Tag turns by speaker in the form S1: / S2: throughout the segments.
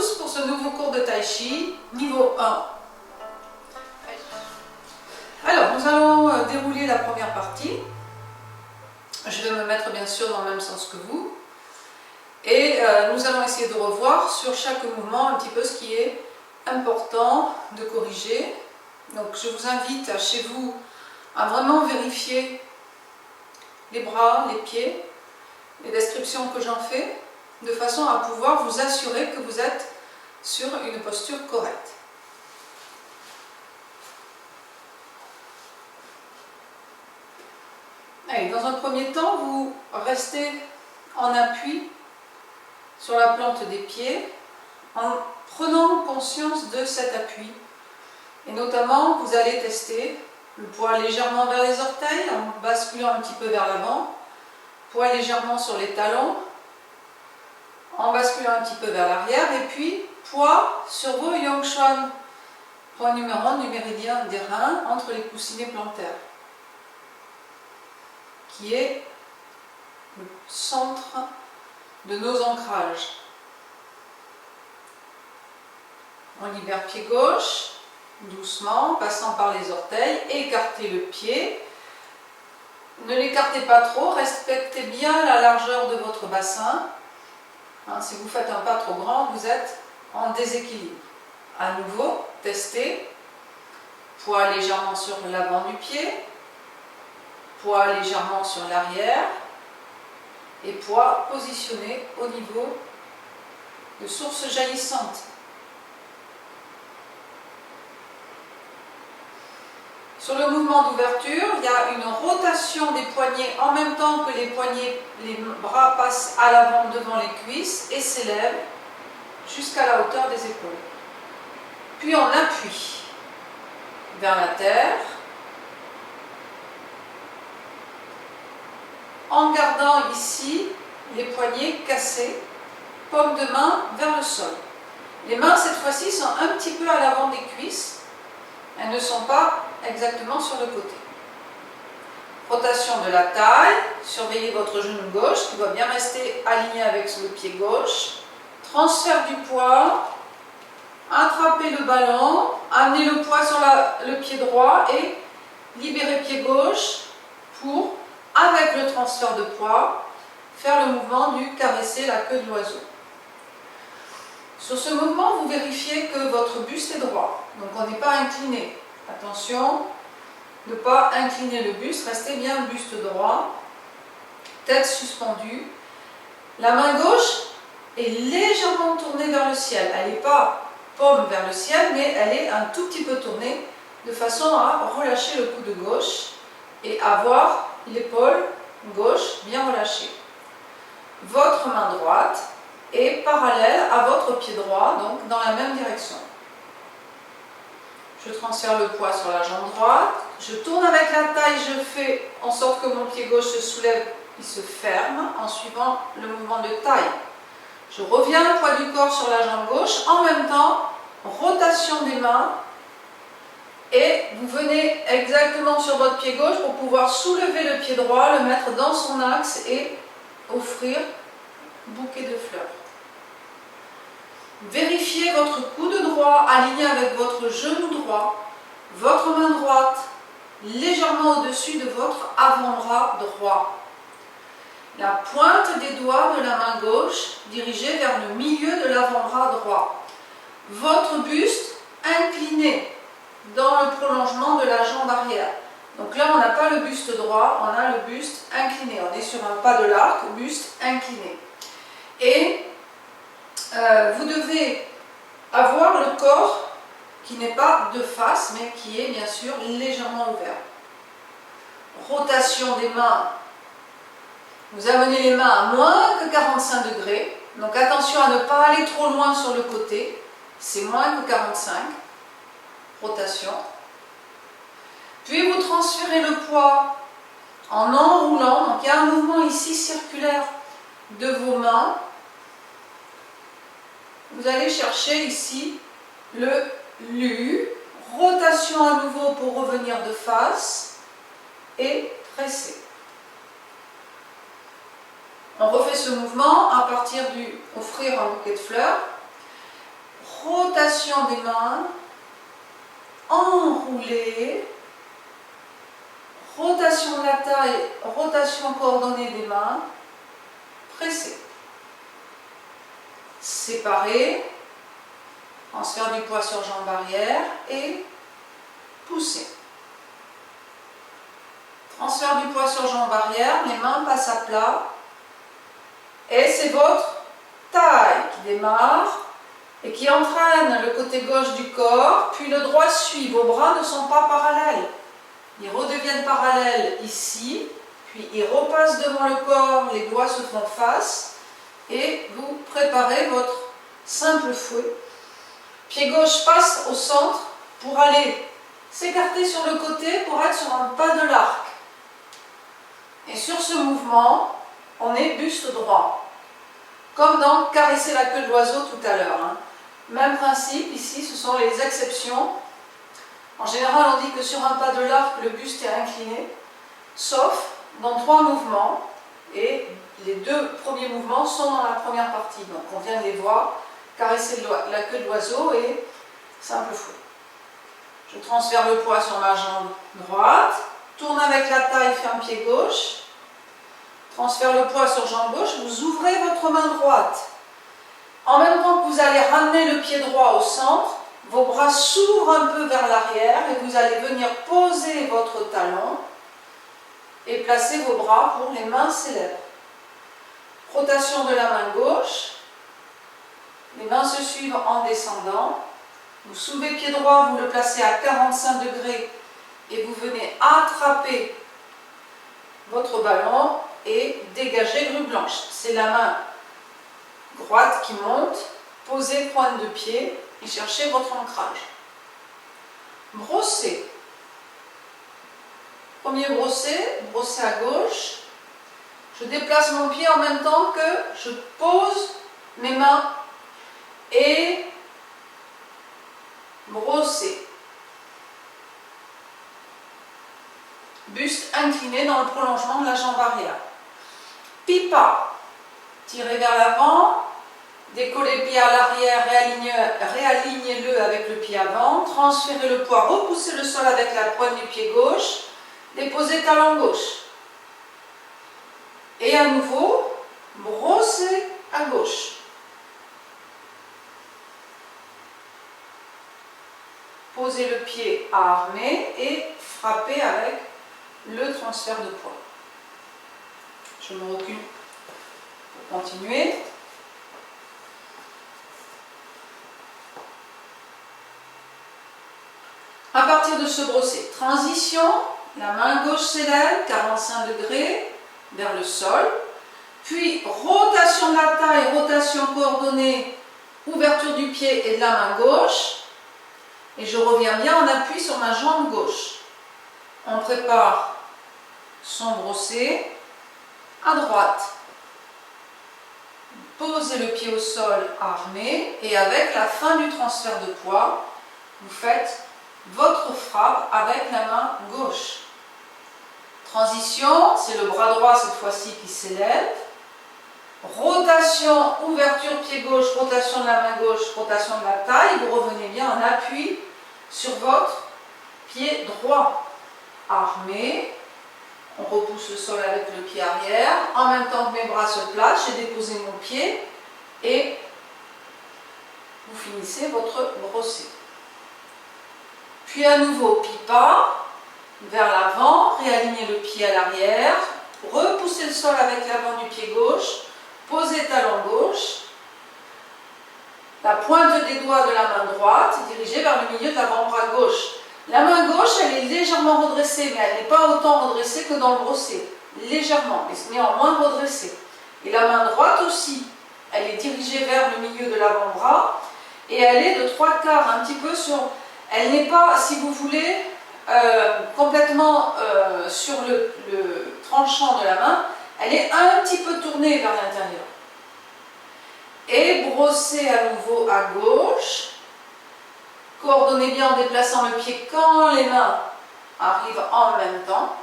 S1: tous pour ce nouveau cours de Tai Chi, niveau 1. Alors, nous allons dérouler la première partie. Je vais me mettre bien sûr dans le même sens que vous. Et nous allons essayer de revoir sur chaque mouvement un petit peu ce qui est important de corriger. Donc je vous invite chez vous à vraiment vérifier les bras, les pieds, les descriptions que j'en fais, de façon à pouvoir vous assurer que vous êtes sur une posture correcte. Allez, dans un premier temps, vous restez en appui sur la plante des pieds en prenant conscience de cet appui. Et notamment, vous allez tester le poids légèrement vers les orteils en basculant un petit peu vers l'avant, poids légèrement sur les talons en basculant un petit peu vers l'arrière, et puis poids sur vos Yongchuan, point numéro 1 du méridien des reins entre les coussinets plantaires, qui est le centre de nos ancrages. On libère pied gauche, doucement, passant par les orteils, écartez le pied. Ne l'écartez pas trop, respectez bien la largeur de votre bassin. Si vous faites un pas trop grand, vous êtes en déséquilibre. À nouveau, testez. Poids légèrement sur l'avant du pied, poids légèrement sur l'arrière et poids positionné au niveau de source jaillissante. Sur le mouvement d'ouverture, il y a une rotation des poignets en même temps que les bras passent à l'avant devant les cuisses et s'élèvent jusqu'à la hauteur des épaules. Puis on appuie vers la terre en gardant ici les poignets cassés, paume de main vers le sol. Les mains cette fois-ci sont un petit peu à l'avant des cuisses, elles ne sont pas exactement sur le côté. Rotation de la taille, surveillez votre genou gauche qui doit bien rester aligné avec le pied gauche. Transfert du poids, attrapez le ballon, amenez le poids sur le pied droit et libérez pied gauche pour, avec le transfert de poids, faire le mouvement du caresser la queue de l'oiseau. Sur ce mouvement, vous vérifiez que votre buste est droit, donc on n'est pas incliné. Attention, ne pas incliner le buste, restez bien buste droit, tête suspendue. La main gauche est légèrement tournée vers le ciel. Elle n'est pas paume vers le ciel, mais elle est un tout petit peu tournée de façon à relâcher le coude gauche et avoir l'épaule gauche bien relâchée. Votre main droite est parallèle à votre pied droit, donc dans la même direction. Je transfère le poids sur la jambe droite, je tourne avec la taille, je fais en sorte que mon pied gauche se soulève, il se ferme en suivant le mouvement de taille. Je reviens le poids du corps sur la jambe gauche, en même temps, rotation des mains, et vous venez exactement sur votre pied gauche pour pouvoir soulever le pied droit, le mettre dans son axe et offrir bouquet de fleurs. Vérifiez votre coude droit aligné avec votre genou droit, votre main droite légèrement au-dessus de votre avant-bras droit. La pointe des doigts de la main gauche dirigée vers le milieu de l'avant-bras droit. Votre buste incliné dans le prolongement de la jambe arrière. Donc là, on n'a pas le buste droit, on a le buste incliné. On est sur un pas de l'arc, buste incliné. Et vous devez avoir le corps qui n'est pas de face, mais qui est bien sûr légèrement ouvert. Rotation des mains. Vous amenez les mains à moins que 45 degrés. Donc attention à ne pas aller trop loin sur le côté. C'est moins que 45. Rotation. Puis vous transférez le poids en enroulant. Donc il y a un mouvement ici circulaire de vos mains. Vous allez chercher ici le lu, rotation à nouveau pour revenir de face et presser. On refait ce mouvement à partir du offrir un bouquet de fleurs. rotation des mains, enroulé, rotation de la taille, rotation coordonnée des mains, pressé. Séparé, transfert du poids sur jambe arrière et poussé. Transfert du poids sur jambe arrière, les mains passent à plat et c'est votre taille qui démarre et qui entraîne le côté gauche du corps, puis le droit suit. Vos bras ne sont pas parallèles. Ils redeviennent parallèles ici, puis ils repassent devant le corps, les doigts se font face et vous préparez votre simple fouet. Pied gauche passe au centre pour aller s'écarter sur le côté pour être sur un pas de l'arc. Et sur ce mouvement, on est buste droit. Comme dans caresser la queue de l'oiseau tout à l'heure. Même principe, ici ce sont les exceptions. En général, on dit que sur un pas de l'arc, le buste est incliné, sauf dans 3 mouvements, et les 2 premiers mouvements sont dans la première partie. Donc on vient de les voir, caresser la queue de l'oiseau et simple fouet. Je transfère le poids sur ma jambe droite, tourne avec la taille, fais un pied gauche, transfère le poids sur jambe gauche, vous ouvrez votre main droite. En même temps que vous allez ramener le pied droit au centre, vos bras s'ouvrent un peu vers l'arrière et vous allez venir poser votre talon et placer vos bras pour les mains s'élèvent. Rotation de la main gauche, les mains se suivent en descendant. Vous soulevez le pied droit, vous le placez à 45 degrés et vous venez attraper votre ballon et dégager grue blanche. C'est la main droite qui monte, posez pointe de pied et cherchez votre ancrage. Brossez. Premier brossé, brossez à gauche. Je déplace mon pied en même temps que je pose mes mains et brossez. Buste incliné dans le prolongement de la jambe arrière. Pipa. Tirez vers l'avant, décollez le pied à l'arrière, réalignez-le avec le pied avant, transférez le poids, repoussez le sol avec la pointe du pied gauche, déposez talon gauche. Et à nouveau, brossez à gauche. Posez le pied armé et frappez avec le transfert de poids. Je me recule pour continuer. À partir de ce brossé, transition, la main gauche s'élève, 45 degrés vers le sol, puis rotation de la taille, rotation coordonnée, ouverture du pied et de la main gauche, et je reviens bien en appui sur ma jambe gauche. On prépare son brossé à droite. Posez le pied au sol armé et avec la fin du transfert de poids, vous faites votre frappe avec la main gauche. Transition, c'est le bras droit cette fois-ci qui s'élève. Rotation, ouverture pied gauche, rotation de la main gauche, rotation de la taille. Vous revenez bien en appui sur votre pied droit. Armé. On repousse le sol avec le pied arrière. En même temps que mes bras se placent, j'ai déposé mon pied et vous finissez votre brossé. Puis à nouveau, pipa, vers l'avant, réalignez le pied à l'arrière, repoussez le sol avec l'avant du pied gauche, posez talon gauche, la pointe des doigts de la main droite est dirigée vers le milieu de l'avant-bras gauche. La main gauche, elle est légèrement redressée, mais elle n'est pas autant redressée que dans le brossé. Légèrement, mais néanmoins redressée. Et la main droite aussi, elle est dirigée vers le milieu de l'avant-bras et elle est de 3/4, un petit peu sur... Elle n'est pas, si vous voulez, complètement sur le tranchant de la main, elle est un petit peu tournée vers l'intérieur. Et brossez à nouveau à gauche. Coordonnez bien en déplaçant le pied quand les mains arrivent en même temps.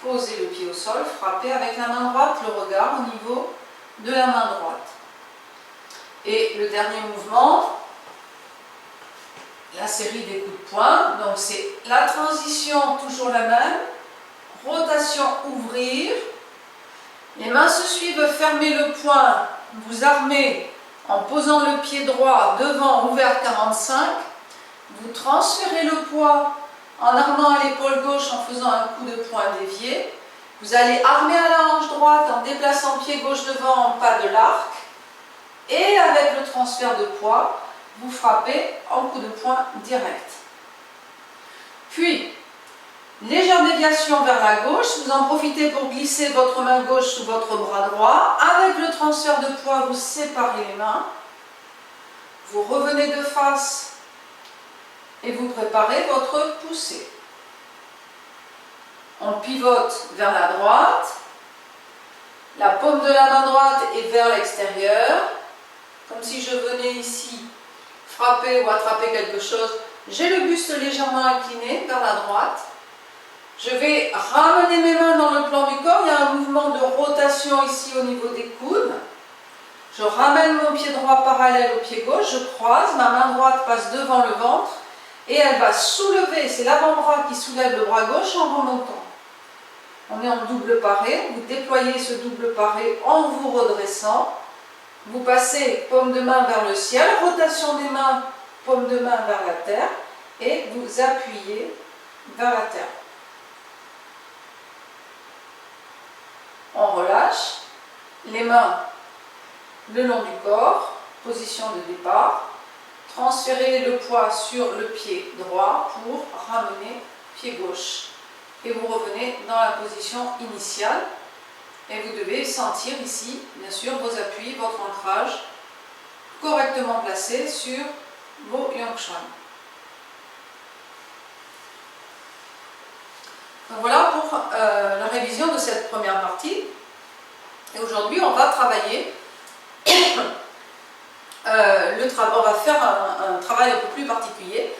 S1: Posez le pied au sol, frappez avec la main droite le regard au niveau de la main droite. Et le dernier mouvement, la série des coups de poing. Donc c'est la transition, toujours la même. Rotation, ouvrir. Les mains se suivent, fermez le poing, vous armez en posant le pied droit devant, ouvert 45. Vous transférez le poids en armant à l'épaule gauche en faisant un coup de poing dévié. Vous allez armer à la hanche droite en déplaçant pied gauche devant en pas de l'arc. Et avec le transfert de poids, vous frappez en coup de poing direct. Puis, légère déviation vers la gauche, vous en profitez pour glisser votre main gauche sous votre bras droit. Avec le transfert de poids, vous séparez les mains. Vous revenez de face et vous préparez votre poussée. On pivote vers la droite. La paume de la main droite est vers l'extérieur. Comme si je venais ici frapper ou attraper quelque chose. J'ai le buste légèrement incliné vers la droite. Je vais ramener mes mains dans le plan du corps. Il y a un mouvement de rotation ici au niveau des coudes. Je ramène mon pied droit parallèle au pied gauche. Je croise. Ma main droite passe devant le ventre. Et elle va soulever. C'est l'avant-bras qui soulève le bras gauche en remontant. On est en double paré. Vous déployez ce double paré en vous redressant. Vous passez paume de main vers le ciel. Rotation des mains. Paume de main vers la terre. Et vous appuyez vers la terre. On relâche les mains le long du corps, position de départ. Transférez le poids sur le pied droit pour ramener pied gauche. Et vous revenez dans la position initiale. Et vous devez sentir ici, bien sûr, vos appuis, votre ancrage correctement placé sur vos Yongshan. Donc voilà pour la révision de cette première partie. Et aujourd'hui, on va travailler, on va faire un travail un peu plus particulier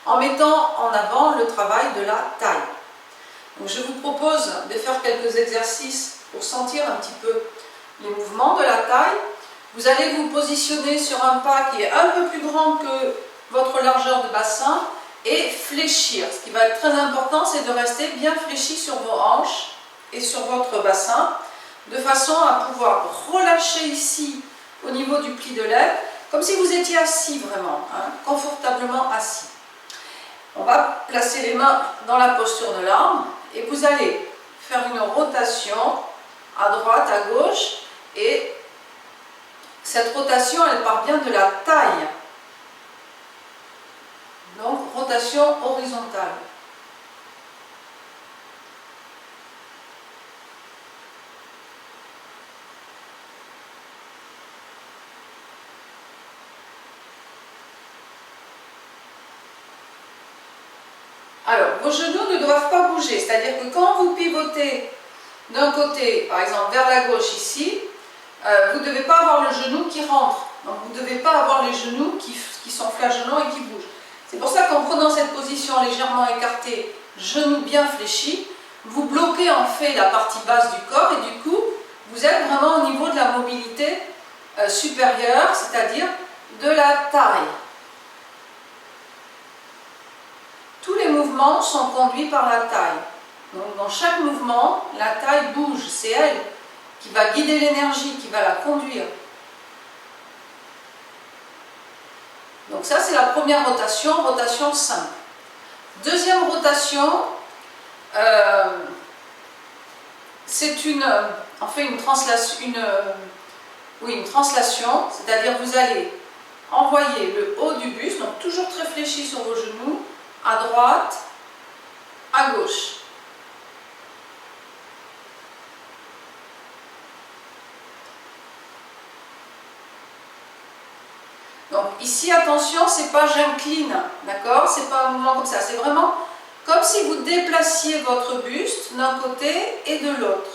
S1: en mettant en avant le travail de la taille. Donc je vous propose de faire quelques exercices pour sentir un petit peu les mouvements de la taille. Vous allez vous positionner sur un pas qui est un peu plus grand que votre largeur de bassin et fléchir. Ce qui va être très important, c'est de rester bien fléchi sur vos hanches et sur votre bassin, de façon à pouvoir relâcher ici au niveau du pli de l'aile, comme si vous étiez assis vraiment, hein, confortablement assis. On va placer les mains dans la posture de l'arme et vous allez faire une rotation à droite, à gauche, et cette rotation, elle part bien de la taille. Donc, rotation horizontale. Alors, vos genoux ne doivent pas bouger, c'est-à-dire que quand vous pivotez d'un côté, par exemple vers la gauche ici, vous ne devez pas avoir le genou qui rentre. Donc, vous ne devez pas avoir les genoux qui sont flageolants et qui bougent. C'est pour ça qu'en prenant cette position légèrement écartée, genoux bien fléchis, vous bloquez en fait la partie basse du corps et du coup, vous êtes vraiment au niveau de la mobilité supérieure, c'est-à-dire de la taille. Tous les mouvements sont conduits par la taille. Donc dans chaque mouvement, la taille bouge. C'est elle qui va guider l'énergie, qui va la conduire. Donc ça, c'est la première rotation, rotation simple. Deuxième rotation, c'est une translation, c'est-à-dire vous allez envoyer le haut du buste, donc toujours très fléchi sur vos genoux, à droite, à gauche. Donc ici, attention, c'est pas j'incline, d'accord? C'est pas un mouvement comme ça, c'est vraiment comme si vous déplaciez votre buste d'un côté et de l'autre.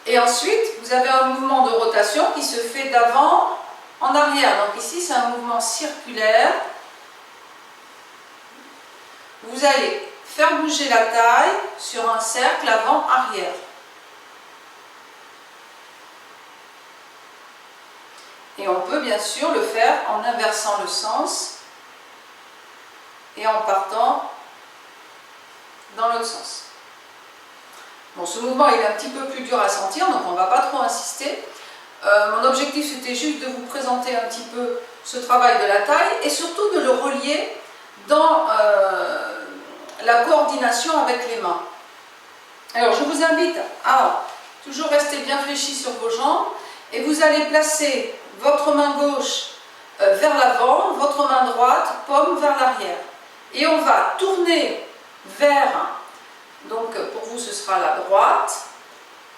S1: Et ensuite, vous avez un mouvement de rotation qui se fait d'avant en arrière. Donc ici, c'est un mouvement circulaire. Vous allez faire bouger la taille sur un cercle avant-arrière. Et on peut bien sûr le faire en inversant le sens et en partant dans l'autre sens. Bon, ce mouvement il est un petit peu plus dur à sentir, donc on ne va pas trop insister. Mon objectif c'était juste de vous présenter un petit peu ce travail de la taille et surtout de le relier dans la coordination avec les mains. Alors je vous invite à toujours rester bien fléchi sur vos jambes et vous allez placer votre main gauche vers l'avant, votre main droite, paume vers l'arrière. Et on va tourner vers, donc pour vous ce sera la droite,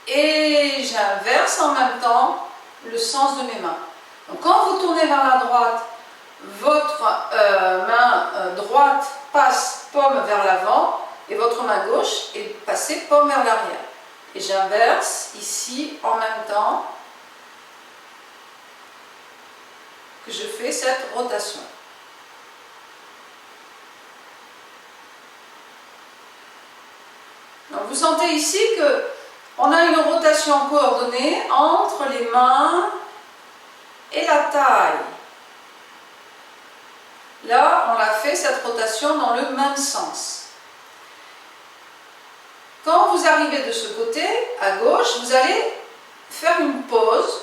S1: et j'inverse en même temps le sens de mes mains. Donc quand vous tournez vers la droite, votre main droite passe paume vers l'avant et votre main gauche est passée paume vers l'arrière. Et j'inverse ici en même temps que je fais cette rotation. Donc vous sentez ici que on a une rotation coordonnée entre les mains et la taille. Là, on a fait cette rotation dans le même sens. Quand vous arrivez de ce côté, à gauche, vous allez faire une pause.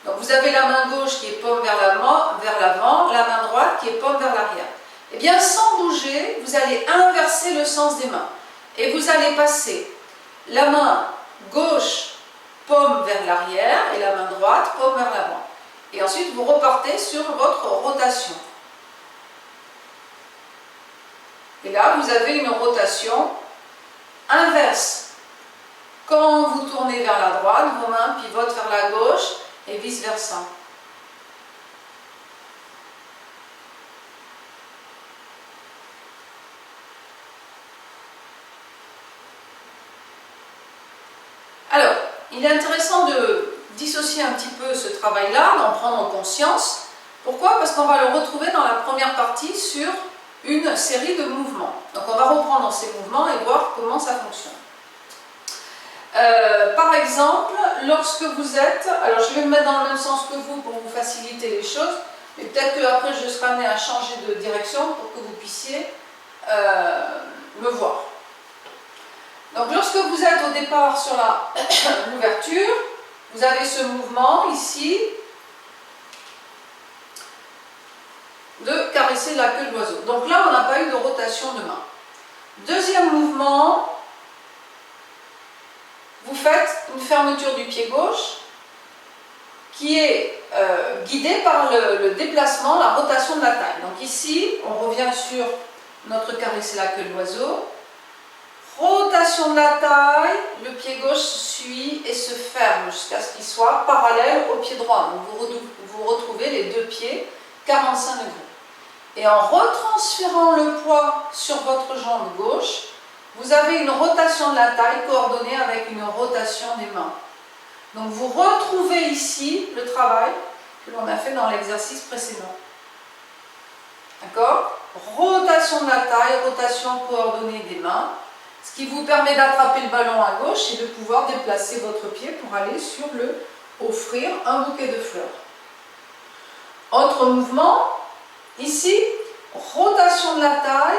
S1: Donc vous avez la main gauche qui est paume vers l'avant, la main droite qui est paume vers l'arrière. Et bien sans bouger, vous allez inverser le sens des mains. Et vous allez passer la main gauche paume vers l'arrière et la main droite paume vers l'avant. Et ensuite vous repartez sur votre rotation. Et là vous avez une rotation inverse. Quand vous tournez vers la droite, vos mains pivotent vers la gauche et vice versa. Alors, il est intéressant de dissocier un petit peu ce travail-là, d'en prendre conscience. Pourquoi? Parce qu'on va le retrouver dans la première partie sur une série de mouvements. Donc on va reprendre ces mouvements et voir comment ça fonctionne. Par exemple, lorsque vous êtes... Alors je vais me mettre dans le même sens que vous pour vous faciliter les choses, mais peut-être qu'après je serai amené à changer de direction pour que vous puissiez me voir. Donc lorsque vous êtes au départ sur l'ouverture, vous avez ce mouvement ici de caresser la queue de l'oiseau. Donc là, on n'a pas eu de rotation de main. Deuxième mouvement, vous faites une fermeture du pied gauche qui est guidée par le déplacement, la rotation de la taille. Donc ici, on revient sur notre caresser la queue de l'oiseau. Rotation de la taille, le pied gauche suit et se ferme jusqu'à ce qu'il soit parallèle au pied droit. Donc vous retrouvez les deux pieds 45 degrés. Et en retransférant le poids sur votre jambe gauche, vous avez une rotation de la taille coordonnée avec une rotation des mains. Donc vous retrouvez ici le travail que l'on a fait dans l'exercice précédent. D'accord? Rotation de la taille, rotation coordonnée des mains, ce qui vous permet d'attraper le ballon à gauche et de pouvoir déplacer votre pied pour aller sur offrir un bouquet de fleurs. Autre mouvement, ici, rotation de la taille,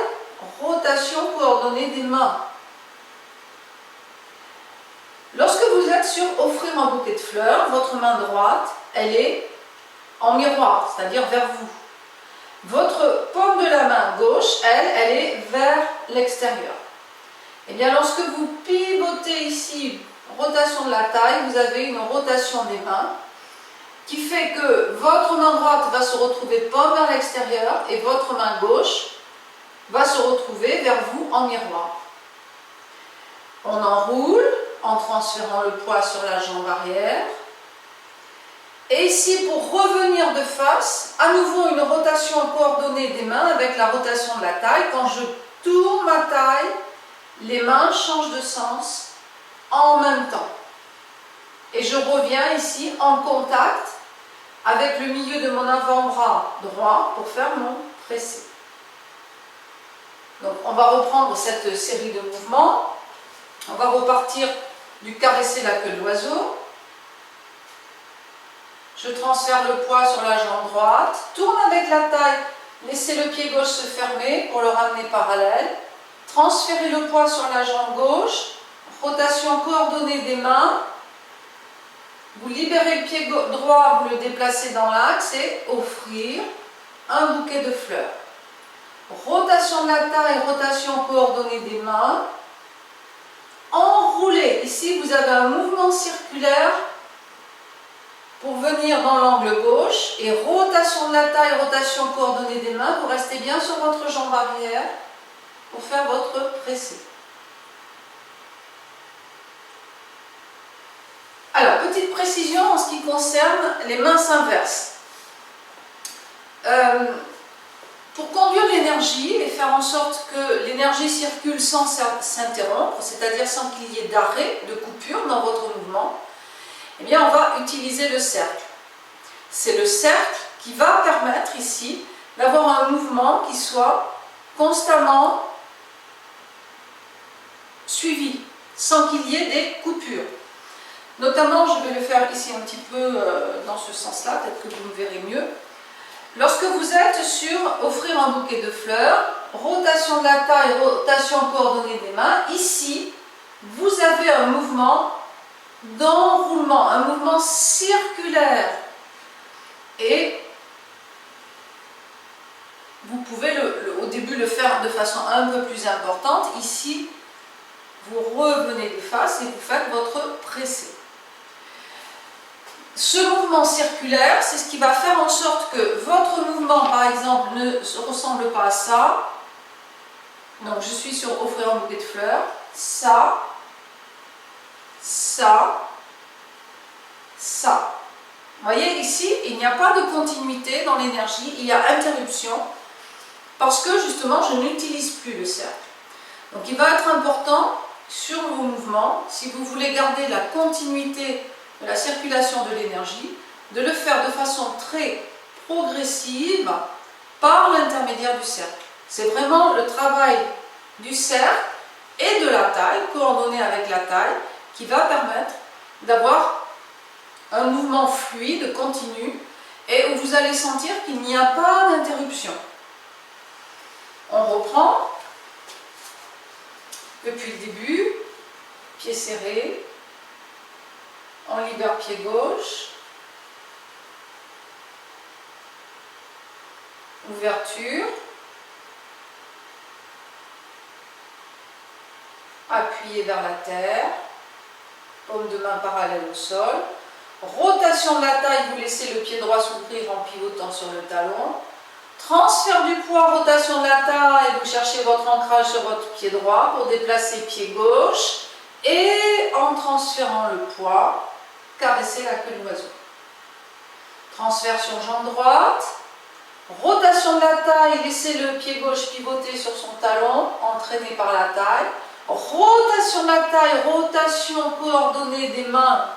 S1: rotation coordonnée des mains. Lorsque vous êtes sur offrir un bouquet de fleurs, votre main droite, elle est en miroir, c'est-à-dire vers vous. Votre paume de la main gauche, elle est vers l'extérieur. Et bien lorsque vous pivotez ici, rotation de la taille, vous avez une rotation des mains qui fait que votre main droite va se retrouver paume vers l'extérieur et votre main gauche va se retrouver vers vous en miroir. On enroule en transférant le poids sur la jambe arrière. Et ici, pour revenir de face, à nouveau une rotation coordonnée des mains avec la rotation de la taille. Quand je tourne ma taille, les mains changent de sens en même temps. Et je reviens ici en contact avec le milieu de mon avant-bras droit pour faire mon pressé. Donc on va reprendre cette série de mouvements. On va repartir du caresser la queue de l'oiseau. Je transfère le poids sur la jambe droite, tourne avec la taille, laissez le pied gauche se fermer pour le ramener parallèle. Transférez le poids sur la jambe gauche, rotation coordonnée des mains. Vous libérez le pied droit, vous le déplacez dans l'axe et offrir un bouquet de fleurs. Rotation de la taille, rotation coordonnée des mains. Enroulez. Ici, vous avez un mouvement circulaire pour venir dans l'angle gauche. Et rotation de la taille, rotation coordonnée des mains. Vous restez bien sur votre jambe arrière pour faire votre pressé. Alors, petite précision en ce qui concerne les mains inverses. Pour conduire l'énergie et faire en sorte que l'énergie circule sans s'interrompre, c'est-à-dire sans qu'il y ait d'arrêt, de coupure dans votre mouvement, eh bien on va utiliser le cercle. C'est le cercle qui va permettre ici d'avoir un mouvement qui soit constamment suivi, sans qu'il y ait des coupures. Notamment, je vais le faire ici un petit peu dans ce sens-là, peut-être que vous me verrez mieux. Lorsque vous êtes sur offrir un bouquet de fleurs, rotation de la taille, rotation coordonnée des mains, ici, vous avez un mouvement d'enroulement, un mouvement circulaire. Et vous pouvez au début le faire de façon un peu plus importante. Ici, vous revenez de face et vous faites votre pressé. Ce mouvement circulaire, c'est ce qui va faire en sorte que votre mouvement, par exemple, ne se ressemble pas à ça. Donc, je suis sur offrir un bouquet de fleurs. Ça, ça, ça. Vous voyez, ici, il n'y a pas de continuité dans l'énergie, il y a interruption, parce que, justement, je n'utilise plus le cercle. Donc, il va être important, sur vos mouvements, si vous voulez garder la continuité de la circulation de l'énergie, de le faire de façon très progressive par l'intermédiaire du cercle. C'est vraiment le travail du cercle et de la taille, coordonné avec la taille, qui va permettre d'avoir un mouvement fluide, continu, et où vous allez sentir qu'il n'y a pas d'interruption. On reprend depuis le début, pied serré. On libère pied gauche, ouverture, appuyé vers la terre, paume de main parallèle au sol, rotation de la taille, vous laissez le pied droit s'ouvrir en pivotant sur le talon, transfert du poids, rotation de la taille, vous cherchez votre ancrage sur votre pied droit pour déplacer pied gauche et en transférant le poids, caresser la queue de l'oiseau. Transfert sur jambe droite, rotation de la taille, laissez le pied gauche pivoter sur son talon, entraîné par la taille. Rotation de la taille, rotation coordonnée des mains,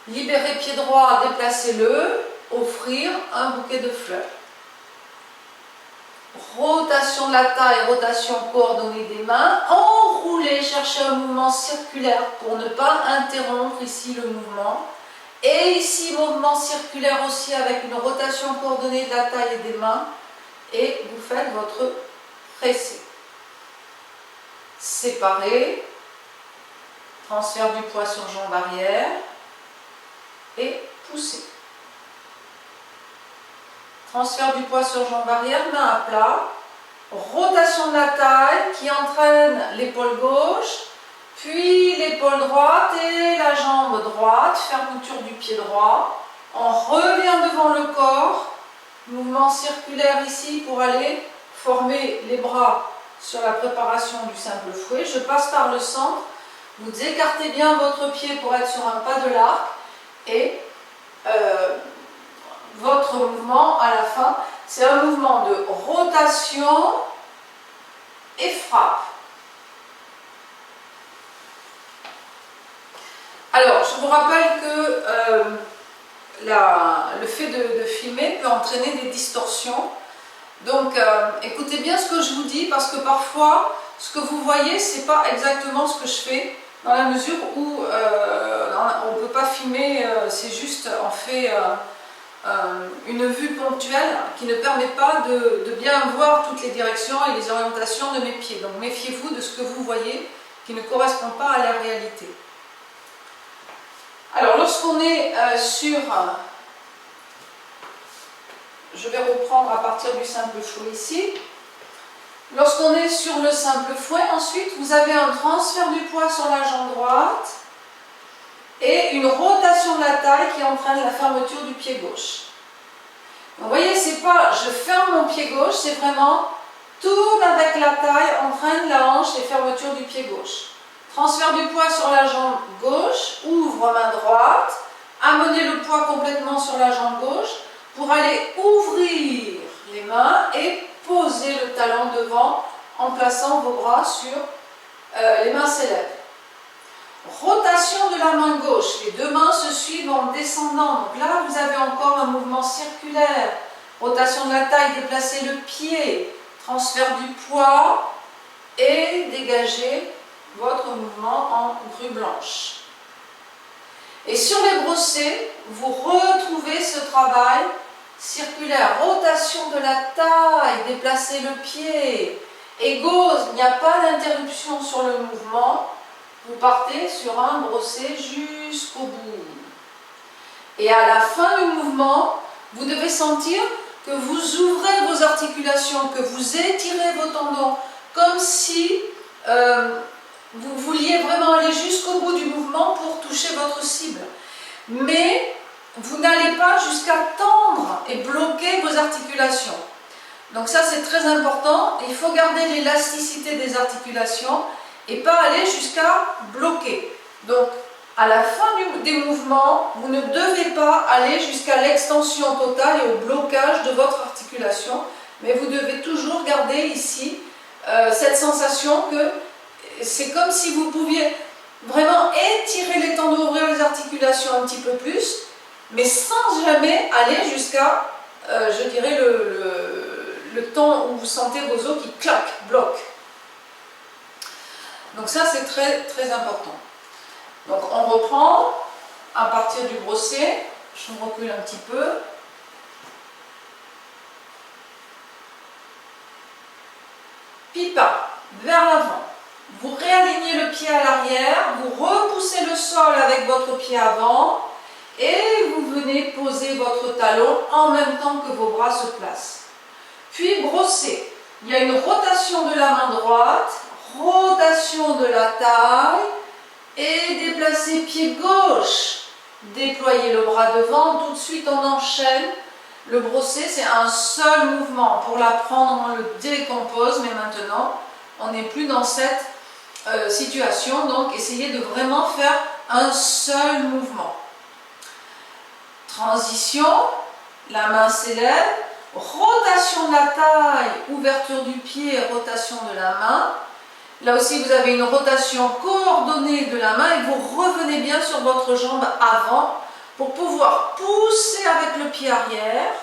S1: libérez pied droit, déplacez-le, offrir un bouquet de fleurs. Rotation de la taille, rotation coordonnée des mains, enroulez, cherchez un mouvement circulaire pour ne pas interrompre ici le mouvement. Et ici, mouvement circulaire aussi avec une rotation coordonnée de la taille et des mains. Et vous faites votre pressé. Séparez, transfert du poids sur jambe arrière et poussez. Transfert du poids sur jambe arrière, main à plat. Rotation de la taille qui entraîne l'épaule gauche, puis l'épaule droite et la jambe droite, fermeture du pied droit. On revient devant le corps, mouvement circulaire ici pour aller former les bras sur la préparation du simple fouet. Je passe par le centre, vous écartez bien votre pied pour être sur un pas de l'arc et votre mouvement à la fin, c'est un mouvement de rotation et frappe. Alors, je vous rappelle que le fait de filmer peut entraîner des distorsions. Donc, écoutez bien ce que je vous dis, parce que parfois, ce que vous voyez, ce n'est pas exactement ce que je fais, dans la mesure où on ne peut pas filmer, c'est juste, on fait une vue ponctuelle qui ne permet pas de bien voir toutes les directions et les orientations de mes pieds. Donc méfiez-vous de ce que vous voyez qui ne correspond pas à la réalité. Alors lorsqu'on est sur... je vais reprendre à partir du simple fouet ici. Lorsqu'on est sur le simple fouet, ensuite vous avez un transfert du poids sur la jambe droite et une rotation de la taille qui entraîne la fermeture du pied gauche. Donc, vous voyez, c'est pas je ferme mon pied gauche, c'est vraiment tourne avec la taille, entraîne la hanche et fermeture du pied gauche. Transfert du poids sur la jambe gauche, ouvre main droite, amenez le poids complètement sur la jambe gauche pour aller ouvrir les mains et poser le talon devant en plaçant vos bras sur les mains célèbres. Rotation de la main gauche, les deux mains se suivent en descendant. Donc là, vous avez encore un mouvement circulaire. Rotation de la taille, déplacez le pied, transfert du poids et dégagez votre mouvement en grue blanche. Et sur les brossés, vous retrouvez ce travail circulaire. Rotation de la taille, déplacez le pied. Ego, il n'y a pas d'interruption sur le mouvement. Vous partez sur un brossé jusqu'au bout. Et à la fin du mouvement, vous devez sentir que vous ouvrez vos articulations, que vous étirez vos tendons, comme si vous vouliez vraiment aller jusqu'au bout du mouvement pour toucher votre cible. Mais vous n'allez pas jusqu'à tendre et bloquer vos articulations. Donc ça, c'est très important. Il faut garder l'élasticité des articulations et pas aller jusqu'à bloquer. Donc, à la fin des mouvements, vous ne devez pas aller jusqu'à l'extension totale et au blocage de votre articulation, mais vous devez toujours garder ici cette sensation que c'est comme si vous pouviez vraiment étirer les tendons, ouvrir les articulations un petit peu plus, mais sans jamais aller jusqu'à, je dirais, le temps où vous sentez vos os qui claquent, bloquent. Donc ça, c'est très très important. Donc on reprend à partir du brossé. Je me recule un petit peu. Pipa, vers l'avant. Vous réalignez le pied à l'arrière, vous repoussez le sol avec votre pied avant et vous venez poser votre talon en même temps que vos bras se placent. Puis brossez. Il y a une rotation de la main droite, rotation de la taille et déplacez pied gauche. Déployez le bras devant, tout de suite on enchaîne. Le brossé, c'est un seul mouvement. Pour l'apprendre, on le décompose, mais maintenant, on n'est plus dans cette situation. Donc, essayez de vraiment faire un seul mouvement. Transition, la main s'élève. Rotation de la taille, ouverture du pied, rotation de la main. Là aussi, vous avez une rotation coordonnée de la main et vous revenez bien sur votre jambe avant pour pouvoir pousser avec le pied arrière,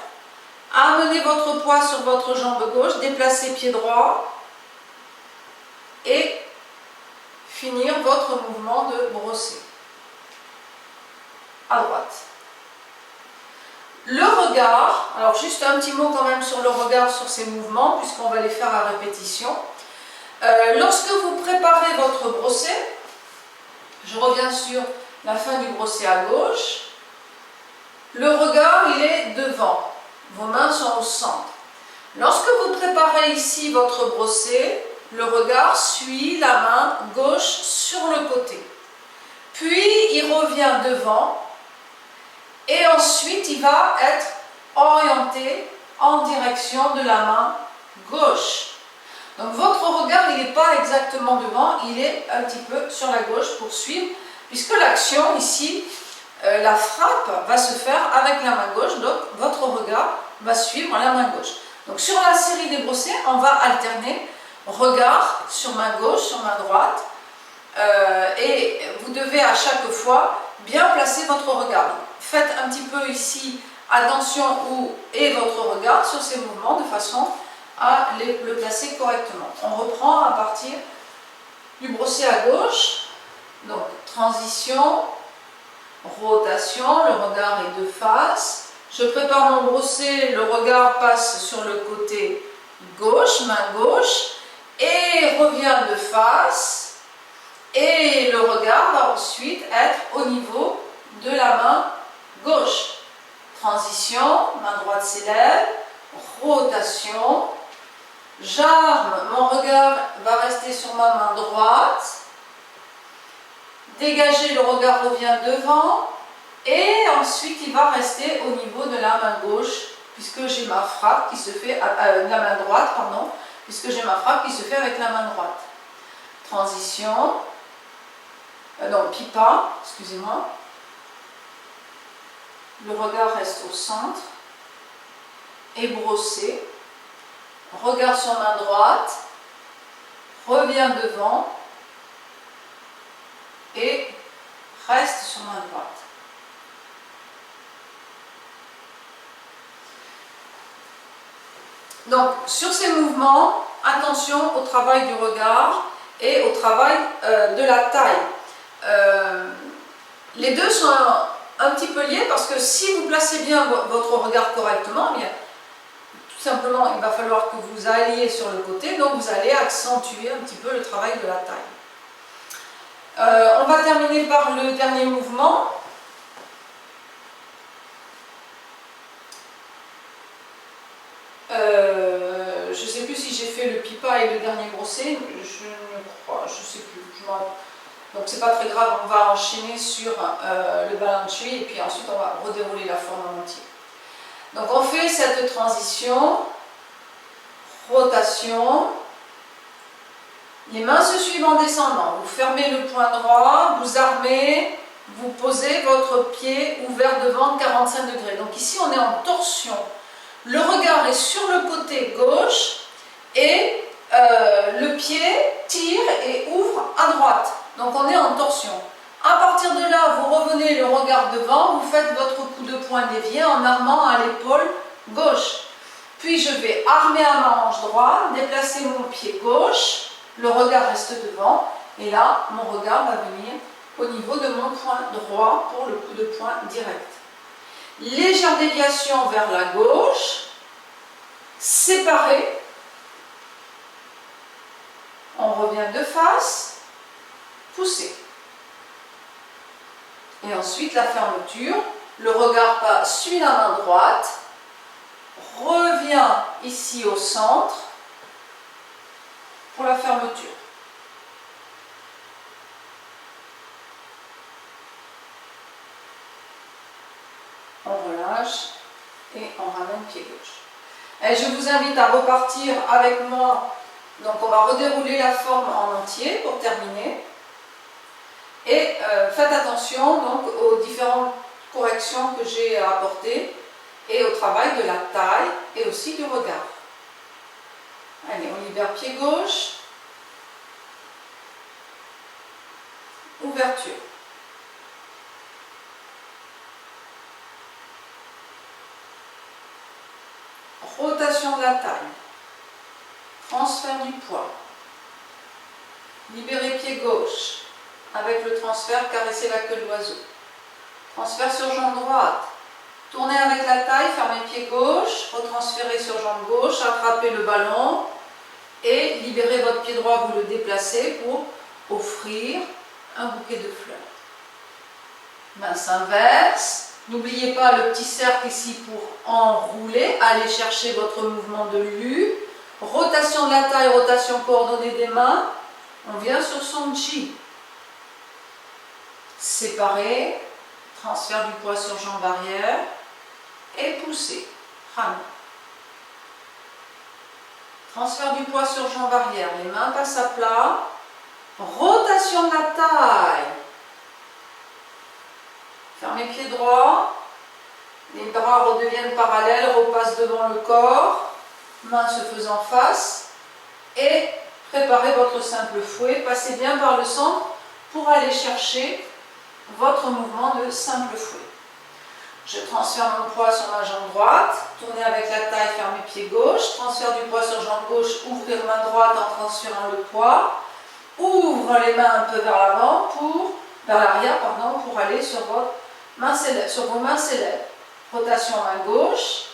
S1: amener votre poids sur votre jambe gauche, déplacer pied droit et finir votre mouvement de brossé à droite. Le regard, alors juste un petit mot quand même sur le regard, sur ces mouvements, puisqu'on va les faire à répétition. Lorsque vous préparez votre brossé, je reviens sur la fin du brossé à gauche, le regard il est devant, vos mains sont au centre. Lorsque vous préparez ici votre brossé, le regard suit la main gauche sur le côté. Puis il revient devant et ensuite il va être orienté en direction de la main gauche. Donc votre regard, il n'est pas exactement devant, il est un petit peu sur la gauche pour suivre, puisque l'action ici, la frappe va se faire avec la main gauche, donc votre regard va suivre la main gauche. Donc sur la série des brossés, on va alterner regard sur main gauche, sur main droite, et vous devez à chaque fois bien placer votre regard. Faites un petit peu ici attention où est votre regard sur ces mouvements de façon à le placer correctement. On reprend à partir du brossé à gauche. Donc transition, rotation, le regard est de face, Je prépare mon brosser, le regard passe sur le côté gauche, main gauche, et revient de face. Et le regard va ensuite être au niveau de la main gauche. Transition, main droite s'élève, rotation. J'arme, mon regard va rester sur ma main droite. Dégager, le regard revient devant. Et ensuite, il va rester au niveau de la main gauche, puisque j'ai ma frappe qui se fait, la main droite, pardon, puisque j'ai ma frappe qui se fait avec la main droite. Transition, non, pipa, excusez-moi. Le regard reste au centre. Et brossé. Regard sur main droite. Revient devant. Et reste sur main droite. Donc, sur ces mouvements, attention au travail du regard et au travail de la taille. Les deux sont un petit peu liés parce que si vous placez bien votre regard correctement, bien, tout simplement, il va falloir que vous alliez sur le côté, donc vous allez accentuer un petit peu le travail de la taille. On va terminer par le dernier mouvement. Je ne sais plus si j'ai fait le pipa et le dernier brossé, je ne crois, je ne sais plus. Donc c'est pas très grave, on va enchaîner sur le balanchui et puis ensuite on va redérouler la forme en entier. Donc on fait cette transition, rotation, les mains se suivent en descendant, vous fermez le poing droit, vous armez, vous posez votre pied ouvert devant 45 degrés. Donc ici on est en torsion. Le regard est sur le côté gauche et le pied tire et ouvre à droite. Donc on est en torsion. À partir de là, vous revenez le regard devant, vous faites votre coup de poing dévié en armant à l'épaule gauche. Puis je vais armer à ma hanche droite, déplacer mon pied gauche, le regard reste devant et là, mon regard va venir au niveau de mon poing droit pour le coup de poing direct. Légère déviation vers la gauche, séparé, on revient de face, poussé. Et ensuite la fermeture, le regard suit la main droite, revient ici au centre pour la fermeture. On relâche et on ramène pied gauche. Et je vous invite à repartir avec moi. Donc on va redérouler la forme en entier pour terminer. Et faites attention donc aux différentes corrections que j'ai apportées et au travail de la taille et aussi du regard. Allez, on libère pied gauche. Ouverture. Rotation de la taille. Transfert du poids. Libérez pied gauche. Avec le transfert, caressez la queue de l'oiseau. Transfert sur jambe droite. Tournez avec la taille, fermez pied gauche, retransférez sur jambe gauche, attrapez le ballon et libérez votre pied droit, vous le déplacez pour offrir un bouquet de fleurs. Main s'inverse. N'oubliez pas le petit cercle ici pour enrouler. Allez chercher votre mouvement de lu. Rotation de la taille, rotation coordonnée des mains. On vient sur son chi. Séparé. Transfert du poids sur jambe arrière. Et pousser. Han. Transfert du poids sur jambe arrière. Les mains passent à plat. Rotation de la taille. Fermez pied droit. Les bras redeviennent parallèles, repassent devant le corps. Mains se faisant face. Et préparez votre simple fouet. Passez bien par le centre pour aller chercher votre mouvement de simple fouet. Je transfère mon poids sur ma jambe droite. Tournez avec la taille, fermez pied gauche. Transfert du poids sur jambe gauche. Ouvrir main droite en transférant le poids. Ouvre les mains un peu vers l'avant, vers l'arrière, pour aller sur vos mains s'élèvent. Rotation main gauche,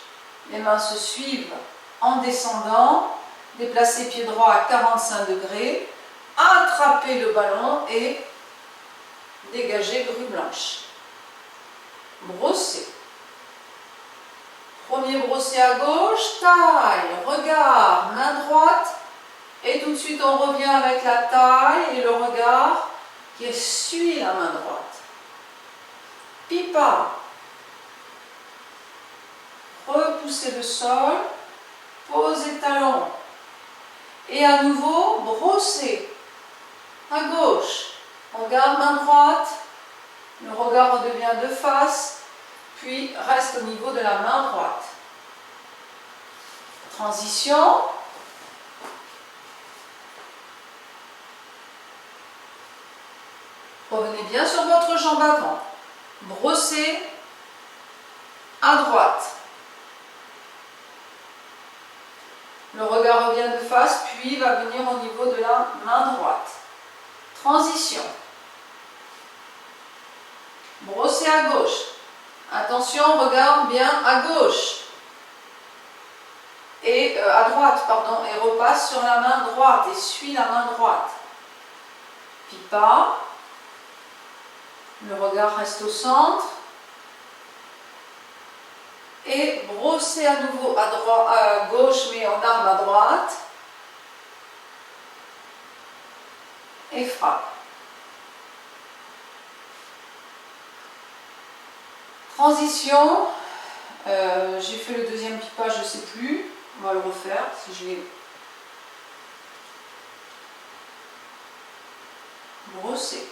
S1: les mains se suivent en descendant, déplacer pied droit à 45 degrés, attraper le ballon et dégager grue blanche. Brosser. Premier brossé à gauche, taille, regard, main droite, et tout de suite on revient avec la taille et le regard qui suit la main droite. Pipa. Repoussez le sol, posez talon. Et à nouveau, brossez. À gauche, regard main droite, le regard redevient de face, puis reste au niveau de la main droite. Transition. Revenez bien sur votre jambe avant. Brossez à droite. Le regard revient de face, puis va venir au niveau de la main droite. Transition. Brossez à gauche. Attention, regarde bien à gauche. Et à droite, pardon, et repasse sur la main droite et suit la main droite. Pipa. Le regard reste au centre. Et brossez à nouveau à gauche, mais en arme à droite. Et frappe. Transition. J'ai fait le deuxième pipa, je ne sais plus. On va le refaire si je vais brosser.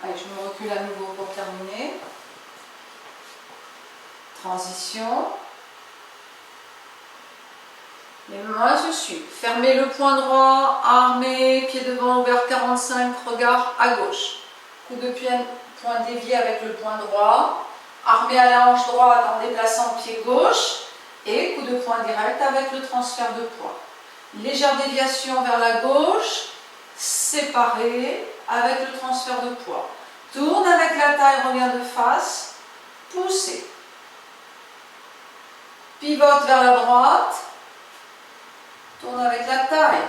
S1: Allez, je me recule à nouveau pour terminer. Transition. Les mains se suivent. Fermez le poing droit, armé, pied devant ouvert 45, regard à gauche. Coup de poing dévié avec le poing droit. Armé à la hanche droite en déplaçant pied gauche. Et coup de poing direct avec le transfert de poids. Légère déviation vers la gauche. Séparé avec le transfert de poids. Tourne avec la taille, revient de face. Poussez. Pivote vers la droite. Tourne avec la taille.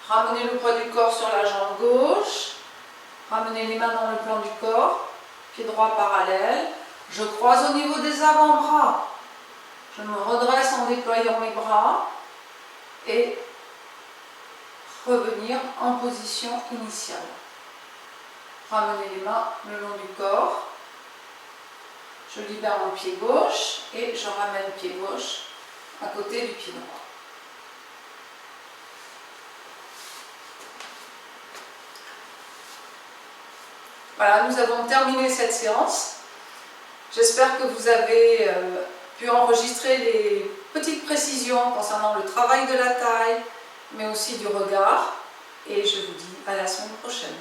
S1: Ramenez le poids du corps sur la jambe gauche. Ramenez les mains dans le plan du corps. Pied droit parallèle. Je croise au niveau des avant-bras. Je me redresse en déployant mes bras. Et revenir en position initiale. Ramenez les mains le long du corps. Je libère mon pied gauche et je ramène le pied gauche à côté du pied droit. Voilà, nous avons terminé cette séance. J'espère que vous avez pu enregistrer les petites précisions concernant le travail de la taille, mais aussi du regard. Et je vous dis à la semaine prochaine.